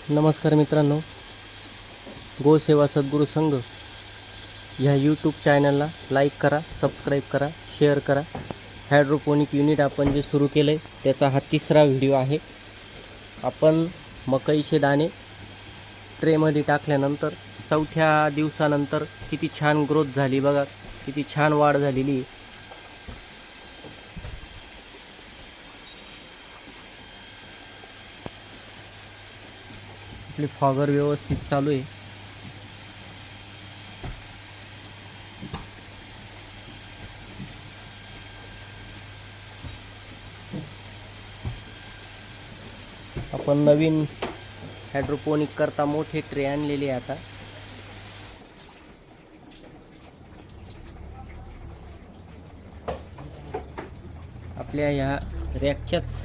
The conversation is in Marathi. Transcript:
नमस्कार मित्रांनो, गोसेवा सद्गुरू संघ ह्या यूट्यूब चॅनलला लाईक करा, सबस्क्राईब करा, शेअर करा. हायड्रोपोनिक युनिट आपण जे सुरू केलं आहे त्याचा हा तिसरा व्हिडिओ आहे. आपण मकईचे दाणे ट्रेमध्ये टाकल्यानंतर चौथ्या दिवसानंतर किती छान ग्रोथ झाली बघा, किती छान वाढ झालेली. आपली फॉगर व्यवस्थित चालू आहे. आपण नवीन हायड्रोपोनिक करता मोठे ट्रे आणलेले आता. आपल्या ह्या रॅकच्याच